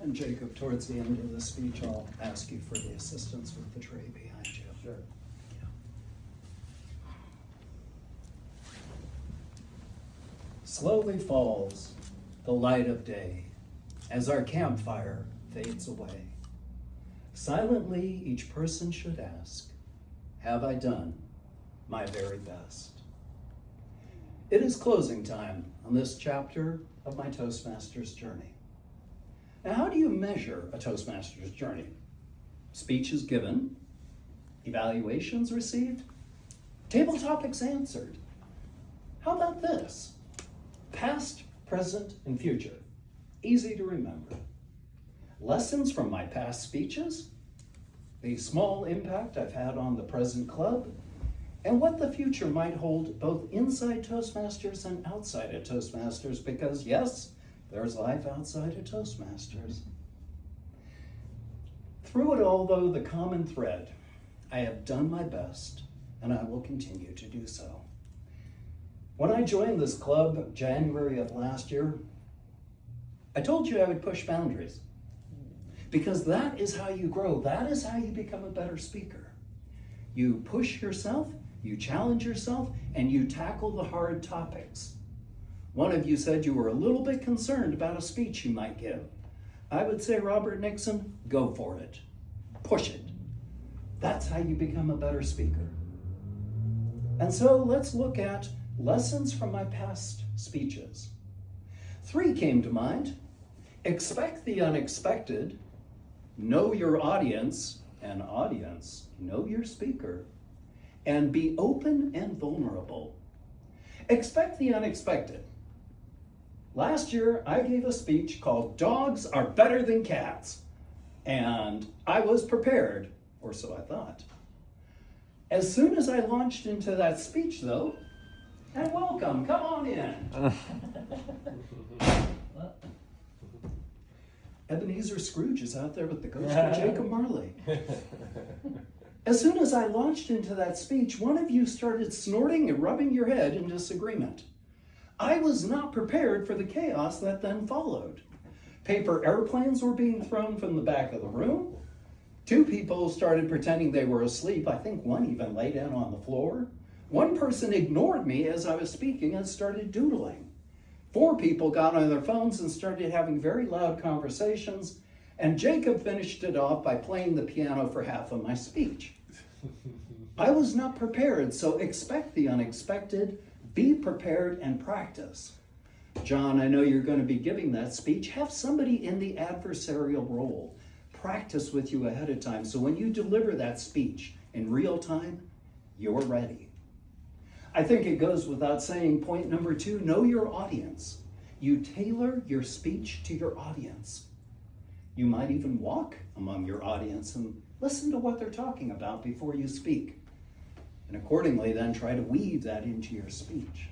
And Jacob, towards the end of the speech, I'll ask you for the assistance with the tray behind you. Sure. Slowly falls the light of day as our campfire fades away. Silently, each person should ask, have I done my very best? It is closing time on this chapter of my Toastmasters journey. Now, how do you measure a Toastmasters journey? Speech is given, evaluations received, table topics answered. How about this? Past, present, and future. Easy to remember. Lessons from my past speeches, the small impact I've had on the present club, and what the future might hold both inside Toastmasters and outside of Toastmasters, because yes, there's life outside of Toastmasters. Through it all, though, the common thread, I have done my best, and I will continue to do so. When I joined this club January of last year, I told you I would push boundaries, because that is how you grow. That is how you become a better speaker. You push yourself, you challenge yourself, and you tackle the hard topics. One of you said you were a little bit concerned about a speech you might give. I would say, Robert Nixon, go for it. Push it. That's how you become a better speaker. And so let's look at lessons from my past speeches. 3 came to mind. Expect the unexpected, know your audience, and audience, know your speaker, and be open and vulnerable. Expect the unexpected. Last year, I gave a speech called Dogs Are Better Than Cats, and I was prepared, or so I thought. As soon as I launched into that speech, though, and welcome, come on in. Ebenezer Scrooge is out there with the ghost of Jacob Marley. As soon as I launched into that speech, one of you started snorting and rubbing your head in disagreement. I was not prepared for the chaos that then followed. Paper airplanes were being thrown from the back of the room. 2 people started pretending they were asleep. I think one even lay down on the floor. One person ignored me as I was speaking and started doodling. 4 people got on their phones and started having very loud conversations. And Jacob finished it off by playing the piano for half of my speech. I was not prepared, so expect the unexpected, be prepared, and practice. John, I know you're going to be giving that speech. Have somebody in the adversarial role practice with you ahead of time, so when you deliver that speech in real time, you're ready. I think it goes without saying, point number 2, know your audience. You tailor your speech to your audience. You might even walk among your audience and listen to what they're talking about before you speak. And accordingly, then try to weave that into your speech.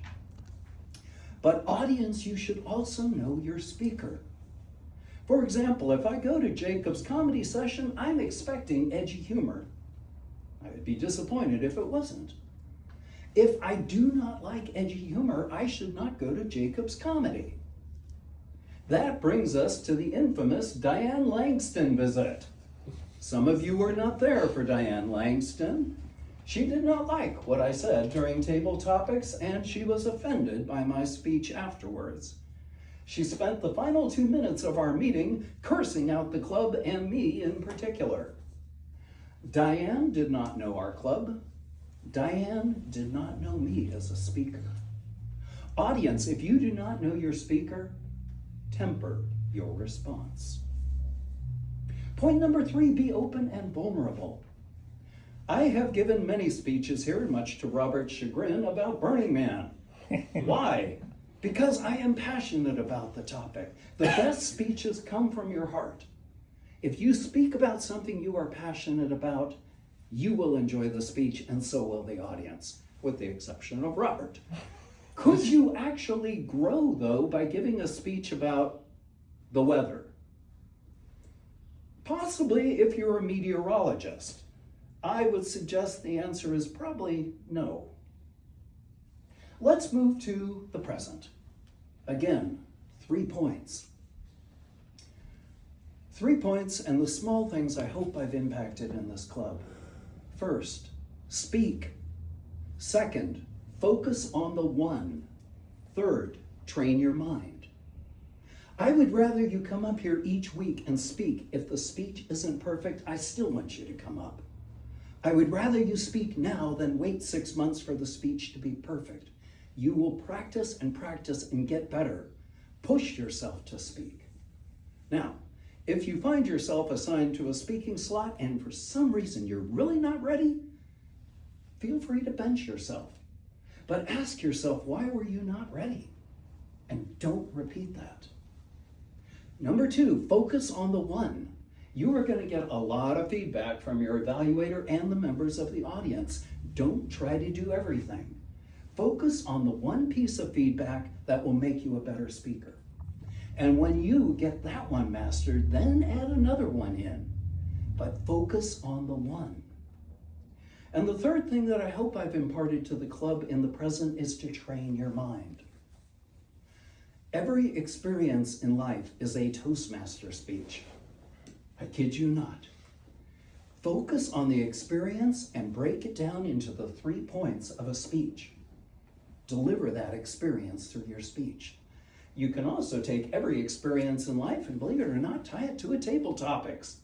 But audience, you should also know your speaker. For example, if I go to Jacob's comedy session, I'm expecting edgy humor. I would be disappointed if it wasn't. If I do not like edgy humor, I should not go to Jacob's comedy. That brings us to the infamous Diane Langston visit. Some of you were not there for Diane Langston. She did not like what I said during table topics, and she was offended by my speech afterwards. She spent the final 2 minutes of our meeting cursing out the club and me in particular. Diane did not know our club. Diane did not know me as a speaker. Audience, if you do not know your speaker, temper your response. Point number 3, be open and vulnerable. I have given many speeches here, much to Robert's chagrin, about Burning Man. Why? Because I am passionate about the topic. The best speeches come from your heart. If you speak about something you are passionate about, you will enjoy the speech, and so will the audience, with the exception of Robert. Could you actually grow, though, by giving a speech about the weather? Possibly if you're a meteorologist. I would suggest the answer is probably no. Let's move to the present. Again, 3 points. 3 points and the small things I hope I've impacted in this club. First, speak. Second, focus on the one. Third, train your mind. I would rather you come up here each week and speak. If the speech isn't perfect, I still want you to come up. I would rather you speak now than wait 6 months for the speech to be perfect. You will practice and get better. Push yourself to speak. Now, if you find yourself assigned to a speaking slot and for some reason you're really not ready, feel free to bench yourself. But ask yourself, why were you not ready? And don't repeat that. Number 2, focus on the one. You are going to get a lot of feedback from your evaluator and the members of the audience. Don't try to do everything. Focus on the one piece of feedback that will make you a better speaker. And when you get that one mastered, then add another one in. But focus on the one. And the third thing that I hope I've imparted to the club in the present is to train your mind. Every experience in life is a Toastmaster speech. I kid you not. Focus on the experience and break it down into the 3 points of a speech. Deliver that experience through your speech. You can also take every experience in life and, believe it or not, tie it to a table topics.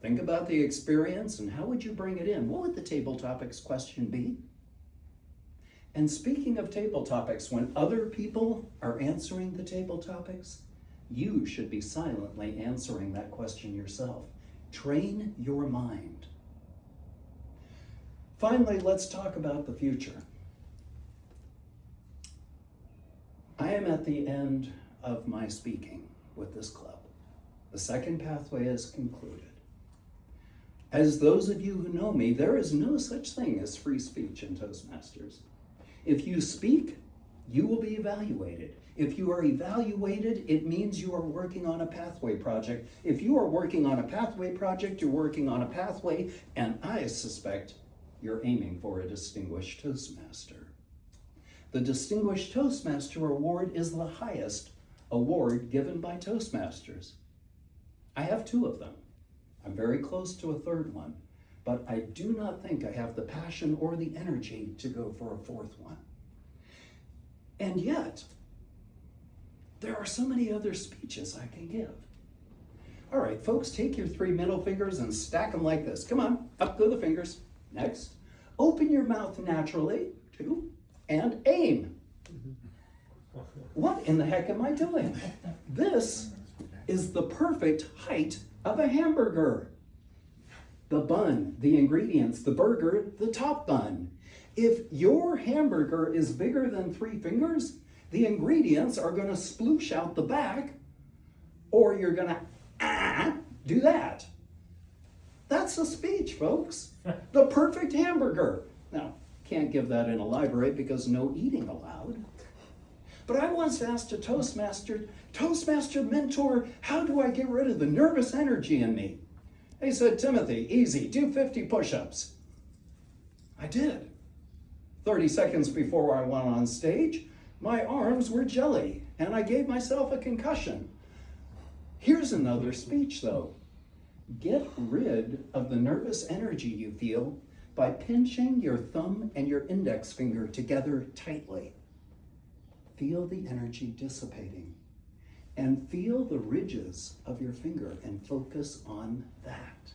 Think about the experience and how would you bring it in? What would the table topics question be? And speaking of table topics, when other people are answering the table topics, you should be silently answering that question yourself. Train your mind. Finally, let's talk about the future. I am at the end of my speaking with this club. The second pathway is concluded. As those of you who know me, there is no such thing as free speech in Toastmasters. If you speak, you will be evaluated. If you are evaluated, it means you are working on a pathway project. If you are working on a pathway project, you're working on a pathway, and I suspect you're aiming for a Distinguished Toastmaster. The Distinguished Toastmaster Award is the highest award given by Toastmasters. I have 2 of them. I'm very close to a 3rd one, but I do not think I have the passion or the energy to go for a 4th one. And yet, there are so many other speeches I can give. All right, folks, take your 3 middle fingers and stack them like this. Come on, up go the fingers. Next, open your mouth naturally, 2, and aim. What in the heck am I doing? This is the perfect height of a hamburger. The bun, the ingredients, the burger, the top bun. If your hamburger is bigger than 3 fingers, the ingredients are going to sploosh out the back, or you're going to do that. That's a speech, folks. The perfect hamburger. Now, can't give that in a library because no eating allowed. But I once asked a Toastmaster mentor, how do I get rid of the nervous energy in me? He said, Timothy, easy, do 50 push-ups. I did. 30 seconds before I went on stage, my arms were jelly, and I gave myself a concussion. Here's another speech, though. Get rid of the nervous energy you feel by pinching your thumb and your index finger together tightly. Feel the energy dissipating, and feel the ridges of your finger and focus on that.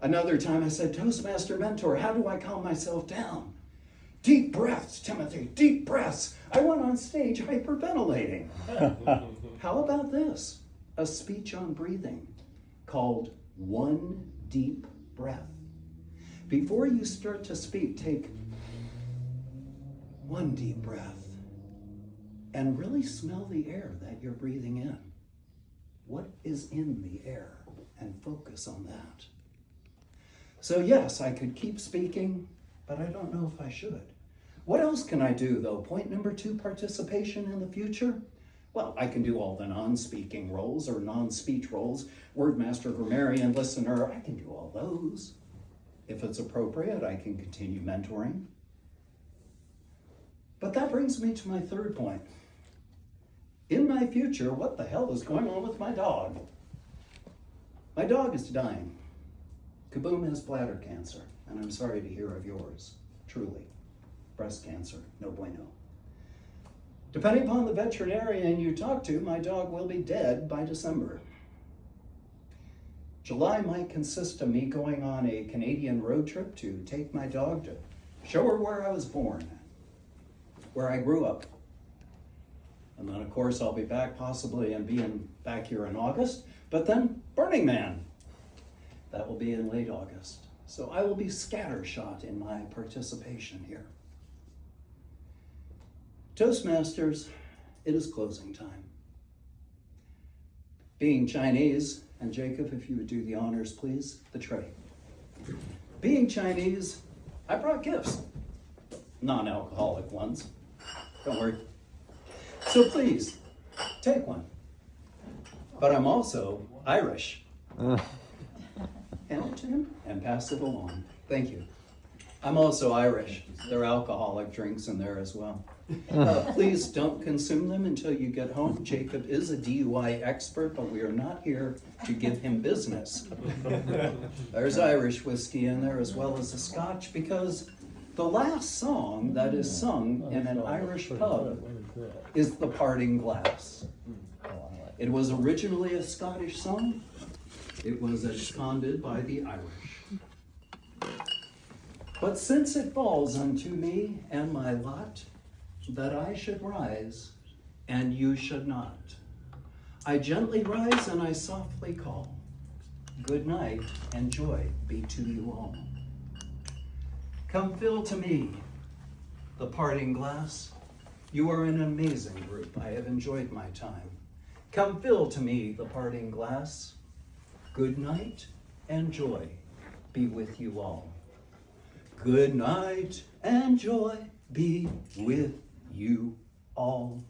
Another time I said, Toastmaster mentor, how do I calm myself down? Deep breaths, Timothy, deep breaths. I went on stage hyperventilating. How about this? A speech on breathing called One Deep Breath. Before you start to speak, take one deep breath and really smell the air that you're breathing in. What is in the air? And focus on that. So yes, I could keep speaking, but I don't know if I should. What else can I do though? Point number 2, participation in the future. Well, I can do all the non-speaking roles or non-speech roles, wordmaster, grammarian, listener, I can do all those. If it's appropriate, I can continue mentoring. But that brings me to my 3rd point. In in my future, what the hell is going on with my dog? My dog is dying. Kaboom has bladder cancer, and I'm sorry to hear of yours, truly. Breast cancer, no bueno. Depending upon the veterinarian you talk to, my dog will be dead by December. July might consist of me going on a Canadian road trip to take my dog to show her where I was born, where I grew up. And then, of course, I'll be back possibly and being back here in August, but then Burning Man. That will be in late August. So I will be scattershot in my participation here. Toastmasters, it is closing time. Being Chinese, and Jacob, if you would do the honors, please, the tray. Being Chinese, I brought gifts. Non-alcoholic ones. Don't worry. So please, take one. But I'm also Irish. Hand it to him and pass it along. Thank you. I'm also Irish. There are alcoholic drinks in there as well. Please don't consume them until you get home. Jacob is a DUI expert, but we are not here to give him business. There's Irish whiskey in there as well as a Scotch, because the last song that is sung in an Irish pub is The Parting Glass. It was originally a Scottish song. It was absconded by the Irish. But since it falls unto me and my lot, that I should rise, and you should not, I gently rise and I softly call, good night and joy be to you all. Come fill to me the parting glass. You are an amazing group. I have enjoyed my time. Come fill to me the parting glass. Good night and joy be with you all. Good night and joy be with you all.